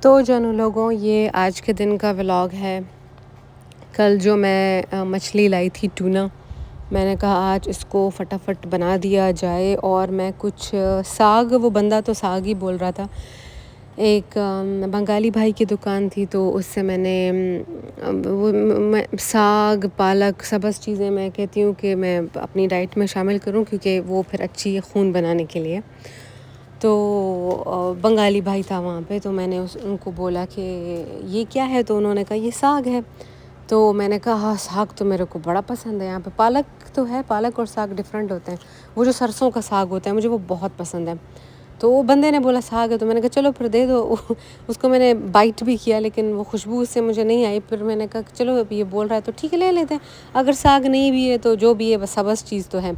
तो जानू लोगों, ये आज के दिन का व्लॉग है। कल जो मैं मछली लाई थी टूना, मैंने कहा आज इसको फटाफट बना दिया जाए। और मैं कुछ साग, वो बंदा तो साग ही बोल रहा था। एक बंगाली भाई की दुकान थी, तो उससे मैंने मैं साग पालक सबस चीज़ें मैं कहती हूँ कि मैं अपनी डाइट में शामिल करूँ, क्योंकि वो फिर अच्छी है खून बनाने के लिए। तो बंगाली भाई था वहाँ पे, तो मैंने उनको बोला कि ये क्या है, तो उन्होंने कहा ये साग है। तो मैंने कहा हाँ, साग तो मेरे को बड़ा पसंद है। यहाँ पे पालक तो है, पालक और साग डिफरेंट होते हैं। वो जो सरसों का साग होता है मुझे वो बहुत पसंद है। तो वो बंदे ने बोला साग है, तो मैंने कहा चलो फिर दे दो। उसको मैंने बाइट भी किया, लेकिन वो खुशबू उससे मुझे नहीं आई। फिर मैंने कहा चलो अब ये बोल रहा है तो ठीक है, ले लेते हैं। अगर साग नहीं भी है तो जो भी है, बस सबस चीज़ तो है।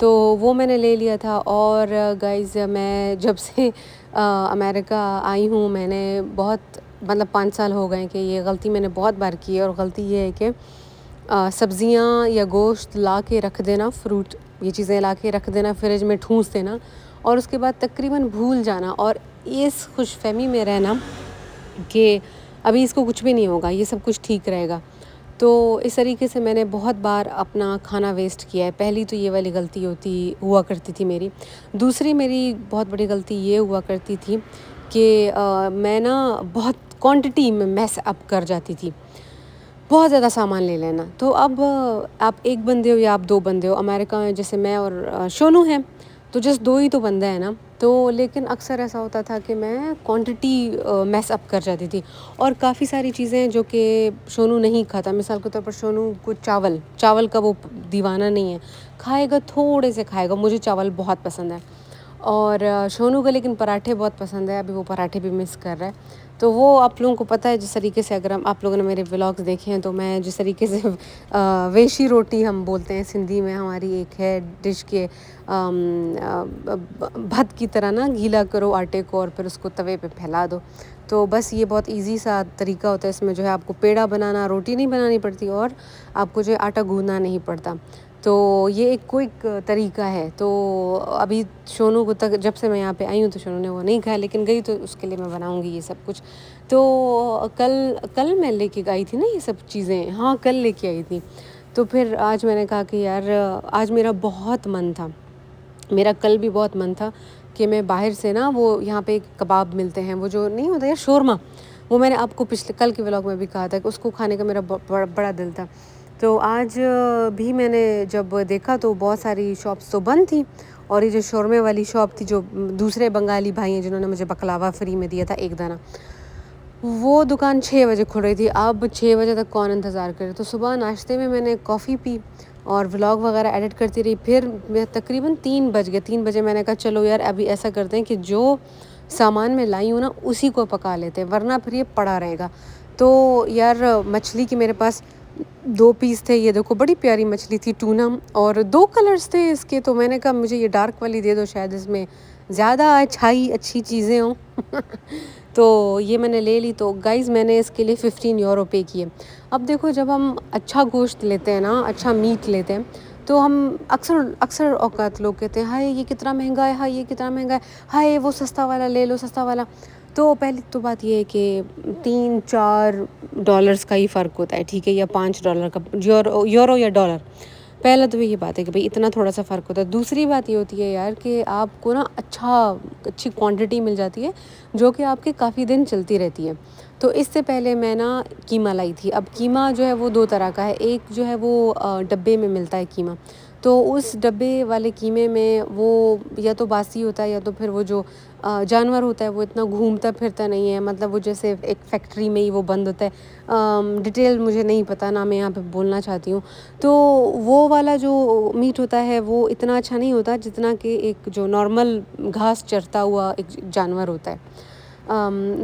तो वो मैंने ले लिया था। और गाइज़, मैं जब से अमेरिका आई हूँ, मैंने बहुत मतलब 5 साल हो गए कि ये गलती मैंने बहुत बार की है। और गलती ये है कि सब्ज़ियाँ या गोश्त ला के रख देना, फ्रूट, ये चीज़ें ला के रख देना, फ्रिज में ठूँस देना, और उसके बाद तकरीबन भूल जाना, और इस खुशफ़हमी में रहना कि अभी इसको कुछ भी नहीं होगा, ये सब कुछ ठीक रहेगा। तो इस तरीके से मैंने बहुत बार अपना खाना वेस्ट किया है। पहली तो ये वाली गलती हुआ करती थी मेरी। दूसरी मेरी बहुत बड़ी गलती ये हुआ करती थी कि मैं ना बहुत क्वांटिटी में मैस अप कर जाती थी। बहुत ज़्यादा सामान ले लेना। तो अब आप 1 बंदे हो या आप 2 बंदे हो, अमेरिका में जैसे मैं और शोनू हैं, तो जस्ट 2 ही तो बंदे हैं ना। तो लेकिन अक्सर ऐसा होता था कि मैं क्वांटिटी मैस अप कर जाती थी। और काफ़ी सारी चीज़ें जो कि शोनू नहीं खाता, मिसाल के तौर पर शोनू को चावल का वो दीवाना नहीं है, खाएगा थोड़े से खाएगा। मुझे चावल बहुत पसंद है। और शोनू को लेकिन पराठे बहुत पसंद है, अभी वो पराठे भी मिस कर रहा है। तो वो आप लोगों को पता है, जिस तरीके से अगर आप लोगों ने मेरे व्लॉग्स देखे हैं, तो मैं जिस तरीके से वेशी रोटी हम बोलते हैं सिंधी में, हमारी एक है डिश के भत की तरह ना गीला करो आटे को और फिर उसको तवे पे फैला दो। तो बस ये बहुत इजी सा तरीका होता है। इसमें जो है आपको पेड़ा बनाना, रोटी नहीं बनानी पड़ती, और आपको जो है आटा गूंदना नहीं पड़ता। तो ये एक क्विक तरीका है। तो अभी शोनू को तक, जब से मैं यहाँ पे आई हूँ, तो शोनू ने वो नहीं खाया, लेकिन गई तो उसके लिए मैं बनाऊँगी ये सब कुछ। तो कल मैं लेके आई थी ना ये सब चीज़ें, हाँ कल लेके आई थी। तो फिर आज मैंने कहा कि यार, आज मेरा बहुत मन था, मेरा कल भी बहुत मन था कि मैं बाहर से ना, वो यहाँ पे कबाब मिलते हैं, वो जो नहीं होता यार शोरमा, वो मैंने आपको पिछले कल के व्लॉग में भी कहा था कि उसको खाने का मेरा बड़ा दिल था। तो आज भी मैंने जब देखा तो बहुत सारी शॉप्स तो बंद थी। और ये जो शोरमे वाली शॉप थी, जो दूसरे बंगाली भाई हैं जिन्होंने मुझे बकलावा फ्री में दिया था 1 दाना, वो दुकान 6 बजे खुल रही थी। अब 6 बजे तक कौन इंतज़ार करे। तो सुबह नाश्ते में मैंने कॉफ़ी पी और व्लॉग वगैरह एडिट करती रही। फिर मैं तकरीबन 3 बज गए। 3 बजे मैंने कहा चलो यार, अभी ऐसा करते हैं कि जो सामान मैं लाई हूँ ना, उसी को पका लेते हैं, वरना फिर ये पड़ा रहेगा। तो यार, मछली की मेरे पास 2 पीस थे। ये देखो, बड़ी प्यारी मछली थी टूना, और 2 कलर्स थे इसके। तो मैंने कहा मुझे ये डार्क वाली दे दो, शायद इसमें ज़्यादा अच्छी चीज़ें हों। तो ये मैंने ले ली। तो गाइज़, मैंने इसके लिए 15 यूरो पे किए। अब देखो, जब हम अच्छा गोश्त लेते हैं ना, अच्छा मीट लेते हैं, तो हम अक्सर औकात लोग कहते हैं हाय ये कितना महंगा है, हाय ये कितना महंगा है, हाय वो सस्ता वाला ले लो, सस्ता वाला। तो पहली तो बात ये है कि 3-4 डॉलर्स का ही फ़र्क होता है, ठीक है, या 5 डॉलर का, यूरो या डॉलर। पहला तो ये बात है कि भाई इतना थोड़ा सा फ़र्क होता है। दूसरी बात ये होती है यार कि आपको ना अच्छी क्वांटिटी मिल जाती है, जो कि आपके काफ़ी दिन चलती रहती है। तो इससे पहले मैं ना कीमा लाई थी। अब कीमा जो है वो 2 तरह का है। एक जो है वो डब्बे में मिलता है कीमा। तो उस डब्बे वाले कीमे में वो या तो बासी होता है, या तो फिर वो जो जानवर होता है वो इतना घूमता फिरता नहीं है, मतलब वो जैसे एक फैक्ट्री में ही वो बंद होता है। डिटेल मुझे नहीं पता ना, मैं यहाँ पे बोलना चाहती हूँ। तो वो वाला जो मीट होता है वो इतना अच्छा नहीं होता जितना कि एक जो नॉर्मल घास चरता हुआ एक जानवर होता है।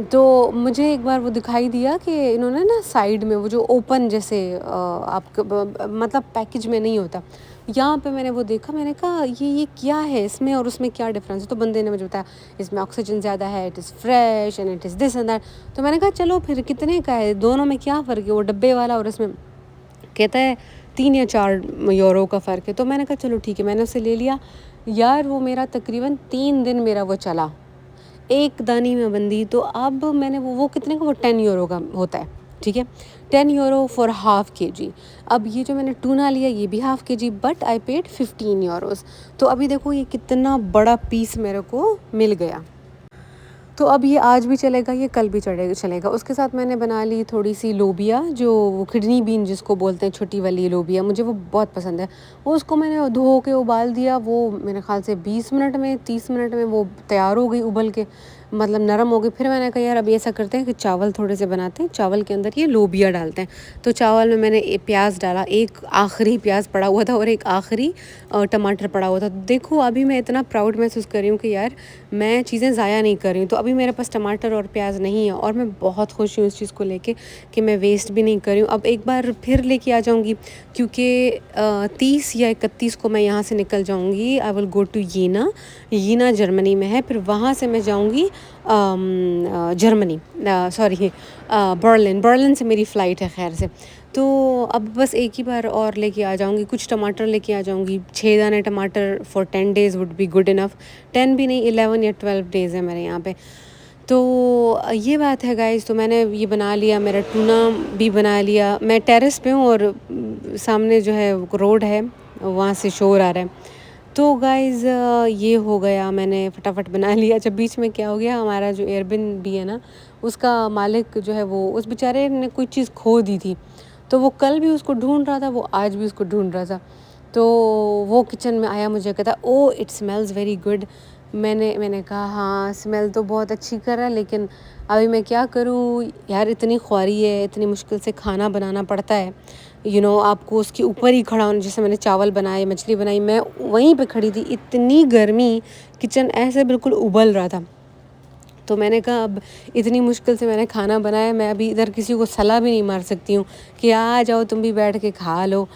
तो मुझे एक बार वो दिखाई दिया कि इन्होंने ना साइड में वो जो ओपन जैसे मतलब पैकेज में नहीं होता, यहाँ पे मैंने वो देखा। मैंने कहा ये क्या है इसमें और उसमें क्या डिफरेंस है। तो बंदे ने मुझे बताया इसमें ऑक्सीजन ज़्यादा है, it is fresh and it is this and that. तो मैंने कहा चलो फिर कितने का है, दोनों में क्या फ़र्क है, वो डब्बे वाला और इसमें। कहता है 3 या 4 यूरो का फ़र्क है। तो मैंने कहा चलो ठीक है, मैंने उसे ले लिया। यार, वो मेरा तकरीबन 3 दिन मेरा वो चला। एक दानी में बंदी। तो अब मैंने वो कितने का, वो 10 यूरो का होता है, ठीक है, 10 यूरो फॉर ½ kg। अब ये जो मैंने टूना लिया ये भी ½ kg, but I paid 15 euros. तो अभी देखो ये कितना बड़ा पीस मेरे को मिल गया। तो अब ये आज भी चलेगा, ये कल भी चलेगा। उसके साथ मैंने बना ली थोड़ी सी लोबिया, जो वो किडनी बीन जिसको बोलते हैं, छोटी वाली लोबिया, मुझे वो बहुत पसंद है। वो उसको मैंने धो के उबाल दिया, वो मेरे ख्याल से 20 मिनट में 30 मिनट में वो तैयार हो गई उबल के, मतलब नरम हो गई। फिर मैंने कहा यार अभी ऐसा करते हैं कि चावल थोड़े से बनाते हैं, चावल के अंदर ये लोबिया डालते हैं। तो चावल में मैंने प्याज डाला, एक आखिरी प्याज पड़ा हुआ था और एक आखिरी टमाटर पड़ा हुआ था। देखो अभी मैं इतना प्राउड महसूस कर रही हूँ कि यार मैं चीज़ें ज़ाया नहीं कर रही हूँ। तो अभी मेरे पास टमाटर और प्याज नहीं है और मैं बहुत खुश हूँ इस चीज़ को लेके कि मैं वेस्ट भी नहीं कर रही हूँ। अब एक बार फिर लेके आ जाऊँगी, क्योंकि 30 या 31 को मैं यहाँ से निकल जाऊँगी। I will go to Jena Germany में है, फिर वहाँ से मैं जाऊँगी जर्मनी, सॉरी बर्लिन से मेरी फ़्लाइट है खैर से। तो अब बस एक ही बार और लेके आ जाऊँगी, कुछ टमाटर लेके आ जाऊँगी, 6 दाने टमाटर for 10 days would be good enough. 10 भी नहीं, 11 या 12 डेज़ है मेरे यहाँ पे। तो ये बात है गाइज़। तो मैंने ये बना लिया, मेरा टूना भी बना लिया। मैं टेरेस पे हूँ और सामने जो है रोड है, वहाँ से शोर आ रहा है। तो गाइज़ ये हो गया, मैंने फटाफट बना लिया। जब बीच में क्या हो गया, हमारा जो एयरबिनबी है ना, उसका मालिक जो है वो, उस बेचारे ने कोई चीज़ खो दी थी। तो वो कल भी उसको ढूंढ रहा था, वो आज भी उसको ढूंढ रहा था। तो वो किचन में आया, मुझे कहता ओ इट स्मेल्स वेरी गुड। मैंने कहा हाँ स्मेल तो बहुत अच्छी कर रहा है, लेकिन अभी मैं क्या करूँ यार, इतनी ख्वारी है, इतनी मुश्किल से खाना बनाना पड़ता है। आपको उसके ऊपर ही खड़ा होना। जैसे मैंने चावल बनाए, मछली बनाई, मैं वहीं पे खड़ी थी, इतनी गर्मी, किचन ऐसे बिल्कुल उबल रहा था। तो मैंने कहा अब इतनी मुश्किल से मैंने खाना बनाया, मैं अभी इधर किसी को सलाह भी नहीं मार सकती हूँ कि आ जाओ तुम भी बैठ के खा लो,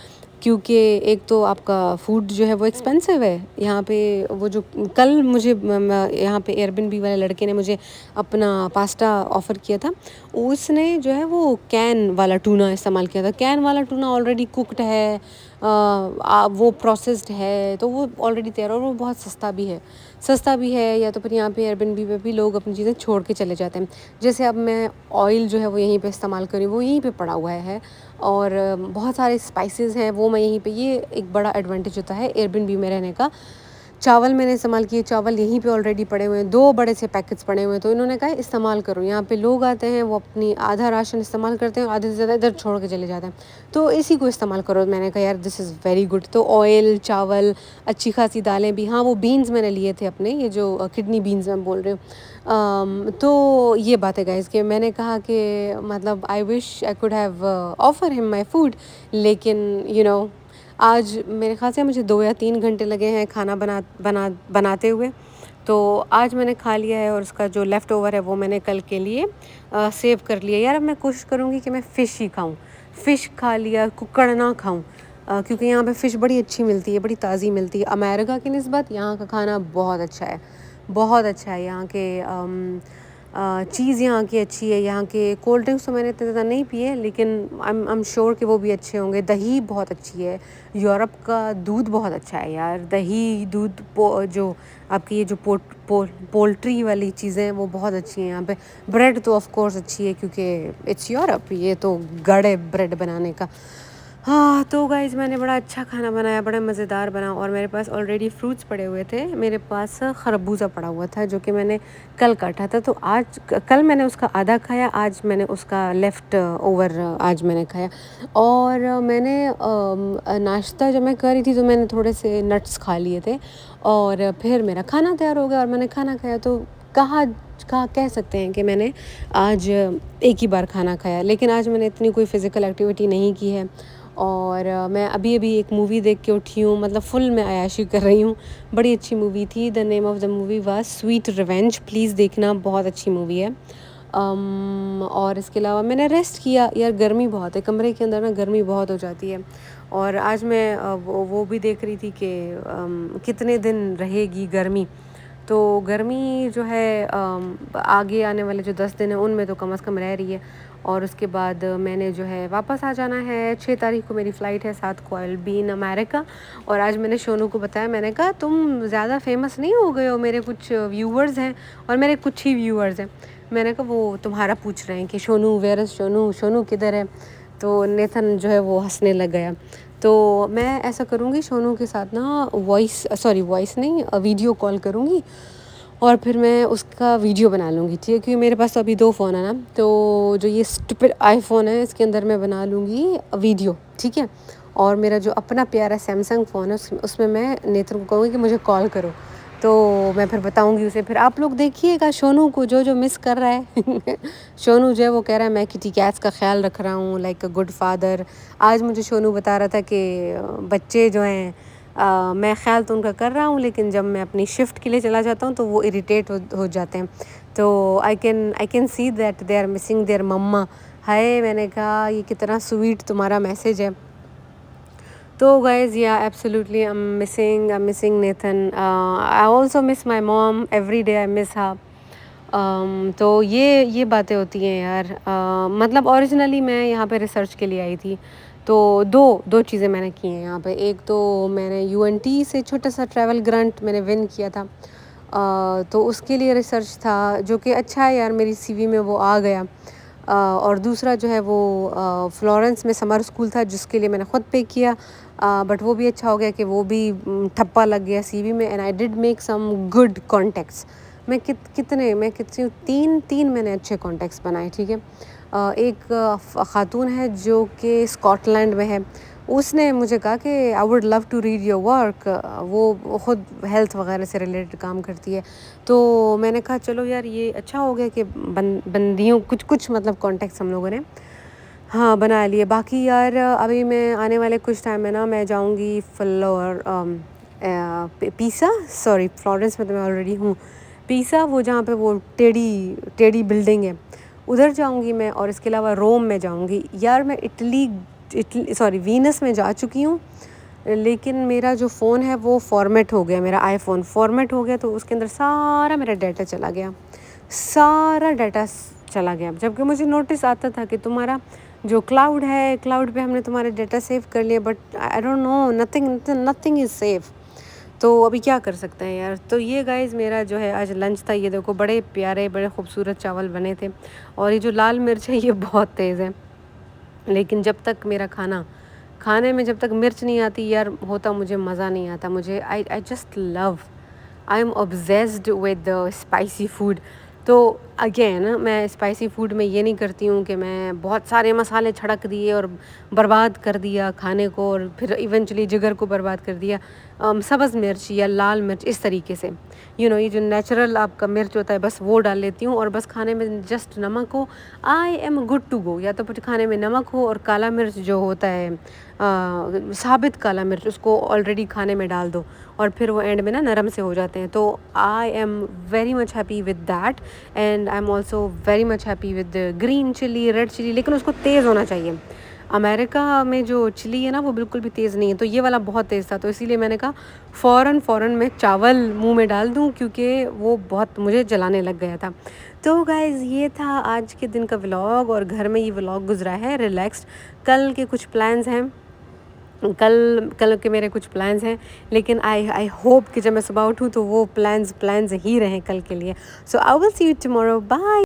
क्योंकि एक तो आपका फूड जो है वो एक्सपेंसिव है यहाँ पे। वो जो कल मुझे यहाँ पे एयरबिनबी वाले लड़के ने मुझे अपना पास्ता ऑफ़र किया था, उसने जो है वो कैन वाला टूना इस्तेमाल किया था। कैन वाला टूना ऑलरेडी कुक्ड है, वो प्रोसेस्ड है, तो वो ऑलरेडी तैयार, और वो बहुत सस्ता भी है। या तो फिर यहाँ पे एयरबिनबी पे भी लोग अपनी चीज़ें छोड़ के चले जाते हैं। जैसे अब मैं ऑयल जो है वो यहीं पे इस्तेमाल करी, वो यहीं पे पड़ा हुआ है, और बहुत सारे स्पाइसेस हैं वो मैं यहीं पे, ये एक बड़ा एडवांटेज होता है एयरबिनबी में रहने का। चावल मैंने इस्तेमाल किए, चावल यहीं पे ऑलरेडी पड़े हुए हैं, 2 बड़े से पैकेट्स पड़े हुए हैं। तो इन्होंने कहा इस्तेमाल करो। यहाँ पे लोग आते हैं, वो अपनी आधा राशन इस्तेमाल करते हैं, आधे से ज़्यादा इधर छोड़ के चले जाते हैं, तो इसी को इस्तेमाल करो। मैंने कहा यार दिस इज़ वेरी गुड। तो ऑयल, चावल, अच्छी खासी दालें भी, हाँ वो बीन्स मैंने लिए थे अपने, ये जो किडनी बीन्स मैं बोल रही हूँ। तो ये बात है गाइस, कि मैंने कहा कि मतलब I wish I could have offer him my food, लेकिन आज मेरे ख़्याल से मुझे 2 या 3 घंटे लगे हैं खाना बनाते हुए। तो आज मैंने खा लिया है, और उसका जो लेफ़्ट ओवर है वो मैंने कल के लिए सेव कर लिया। यार अब मैं कोशिश करूँगी कि मैं फ़िश ही खाऊँ, फ़िश खा लिया, कुक्कड़ ना खाऊँ, क्योंकि यहाँ पे फ़िश बड़ी अच्छी मिलती है, बड़ी ताज़ी मिलती है। अमेरिका की निस्बत यहाँ का खाना बहुत अच्छा है, बहुत अच्छा है। यहाँ के चीज़ यहाँ की अच्छी है। यहाँ के कोल्ड ड्रिंक्स तो मैंने इतने ज़्यादा नहीं पिए, लेकिन आई एम श्योर कि वो भी अच्छे होंगे। दही बहुत अच्छी है। यूरोप का दूध बहुत अच्छा है यार, दही, दूध, जो आपकी ये जो पोल्ट्री वाली चीज़ें हैं वो बहुत अच्छी हैं यहाँ पे। ब्रेड तो ऑफ कोर्स अच्छी है, क्योंकि इट्स यूरोप, ये तो गढ़ है ब्रेड बनाने का। हाँ तो गाइज़ मैंने बड़ा अच्छा खाना बनाया, बड़ा मज़ेदार बना, और मेरे पास ऑलरेडी फ्रूट्स पड़े हुए थे। मेरे पास खरबूजा पड़ा हुआ था जो कि मैंने कल काटा था। तो आज कल मैंने उसका आधा खाया, आज मैंने उसका लेफ़्ट ओवर आज मैंने खाया। और मैंने नाश्ता जब मैं कर रही थी तो मैंने थोड़े से नट्स खा लिए थे, और फिर मेरा खाना तैयार हो गया और मैंने खाना खाया। तो कह सकते हैं कि मैंने आज एक ही बार खाना खाया, लेकिन आज मैंने इतनी कोई फ़िज़िकल एक्टिविटी नहीं की है। और मैं अभी एक मूवी देख के उठी हूँ, मतलब फुल मैं अय्याशी कर रही हूँ। बड़ी अच्छी मूवी थी, the name of the movie was sweet revenge, please देखना, बहुत अच्छी मूवी है। और इसके अलावा मैंने रेस्ट किया। यार गर्मी बहुत है कमरे के अंदर ना, गर्मी बहुत हो जाती है। और आज मैं वो भी देख रही थी कि कितने दिन रहेगी गर्मी। तो गर्मी जो है आगे आने वाले जो 10 दिन हैं उनमें तो कम से कम रह रही है। और उसके बाद मैंने जो है वापस आ जाना है। 6 तारीख को मेरी फ़्लाइट है, 7 को I will be in America. और आज मैंने शोनू को बताया, मैंने कहा तुम ज़्यादा फेमस नहीं हो गए हो, मेरे कुछ व्यूअर्स हैं और मेरे कुछ ही व्यूअर्स हैं। मैंने कहा वो तुम्हारा पूछ रहे हैं कि शोनू वेयर इज़ शोनू, शोनू किधर है। तो नेथन जो है वो हंसने लग गया। तो मैं ऐसा करूँगी, शोनू के साथ ना वॉइस नहीं, वीडियो कॉल करूँगी और फिर मैं उसका वीडियो बना लूँगी, ठीक है। क्योंकि मेरे पास तो अभी 2 फ़ोन है ना, तो जो ये स्टूपिड आईफ़ोन है इसके अंदर मैं बना लूँगी वीडियो, ठीक है। और मेरा जो अपना प्यारा सैमसंग फ़ोन है उसमें मैं नेत्र को कहूँगी कि मुझे कॉल करो। तो मैं फिर बताऊँगी उसे, फिर आप लोग देखिएगा शोनू को जो मिस कर रहा है। शोनू जो है वो कह रहा है मैं किटी कैट्स का ख्याल रख रहा हूँ लाइक अ गुड फादर। आज मुझे शोनू बता रहा था कि बच्चे जो हैं मैं ख्याल तो उनका कर रहा हूँ, लेकिन जब मैं अपनी शिफ्ट के लिए चला जाता हूँ तो वो इरिटेट हो जाते हैं। तो I can see that they are missing there मम्मा। हाय, मैंने कहा ये कितना स्वीट तुम्हारा मैसेज है। तो गाइज़ या absolutely I am missing Nathan. I also miss my mom, every day I miss her. तो ये बातें होती हैं यार। मतलब ओरिजिनली मैं यहाँ पे रिसर्च के लिए आई थी। तो दो चीज़ें मैंने की हैं यहाँ पे। एक तो मैंने यूएनटी से छोटा सा ट्रैवल ग्रांट मैंने विन किया था। तो उसके लिए रिसर्च था, जो कि अच्छा है यार, मेरी सीवी में वो आ गया। और दूसरा जो है वो फ्लोरेंस में समर स्कूल था जिसके लिए मैंने ख़ुद पे किया। बट वो भी अच्छा हो गया कि वो भी ठप्पा लग गया सीवी में। And I did make some good contacts. मैं कितनी तीन मैंने अच्छे कॉन्टेक्ट्स बनाए, ठीक है। एक ख़ातून है जो कि स्कॉटलैंड में है। उसने मुझे कहा कि I would love to read your work. वो ख़ुद हेल्थ वगैरह से रिलेटेड काम करती है। तो मैंने कहा चलो यार ये अच्छा हो गया कि बंदियों कुछ मतलब कॉन्टेक्ट्स हम लोगों ने हाँ बना लिए। बाकी यार अभी मैं आने वाले कुछ टाइम में ना मैं जाऊंगी पीसा, सॉरी फ्लोरेंस में तो मैं ऑलरेडी हूँ। पीसा वो जहाँ पे वो टेढ़ी बिल्डिंग है, उधर जाऊंगी मैं। और इसके अलावा रोम में जाऊंगी यार। मैं इटली सॉरी वीनस में जा चुकी हूँ, लेकिन मेरा जो फ़ोन है वो फॉर्मेट हो गया, मेरा आईफोन फॉर्मेट हो गया। तो उसके अंदर सारा मेरा डाटा चला गया, सारा डाटा चला गया। जबकि मुझे नोटिस आता था कि तुम्हारा जो क्लाउड है, क्लाउड पे हमने तुम्हारे डाटा सेव कर लिए, but I don't know, nothing is safe. तो अभी क्या कर सकते हैं यार। तो ये गाइज़ मेरा जो है आज लंच था। ये देखो बड़े प्यारे बड़े खूबसूरत चावल बने थे। और ये जो लाल मिर्च है ये बहुत तेज़ है, लेकिन जब तक मेरा खाने में जब तक मिर्च नहीं आती यार, होता मुझे मज़ा नहीं आता। मुझे I just love, I am obsessed with spicy food. तो अगेन मैं स्पाइसी फूड में ये नहीं करती हूँ कि मैं बहुत सारे मसाले छड़क दिए और बर्बाद कर दिया खाने को, और फिर इवेंचुअली जिगर को बर्बाद कर दिया। सब्ज़ मिर्च या लाल मिर्च इस तरीके से, ये जो नेचुरल आपका मिर्च होता है बस वो डाल लेती हूँ। और बस खाने में जस्ट नमक हो, I am good to go. या तो फिर खाने में नमक हो और काला मिर्च जो होता है साबित काला मिर्च, उसको ऑलरेडी खाने में डाल दो और फिर वो एंड में ना नरम से हो जाते हैं। तो I am very much happy with that. And I am also very much happy with green chilli, red chilli, लेकिन उसको तेज़ होना चाहिए। अमेरिका में जो चिली है ना वो बिल्कुल भी तेज़ नहीं है, तो ये वाला बहुत तेज़ था। तो इसीलिए मैंने कहा फ़ौरन मैं चावल मुंह में डाल दूं, क्योंकि वो बहुत मुझे जलाने लग गया था। तो गाइज़ ये था आज के दिन का व्लॉग, और घर में ये व्लॉग गुजरा है रिलैक्स्ड। कल के कुछ प्लान्स हैं, कल के मेरे कुछ प्लान्स हैं, लेकिन आई होप कि जब मैं सुबह उठूँ तो वो प्लान्स ही रहें कल के लिए। So I will see you tomorrow, bye.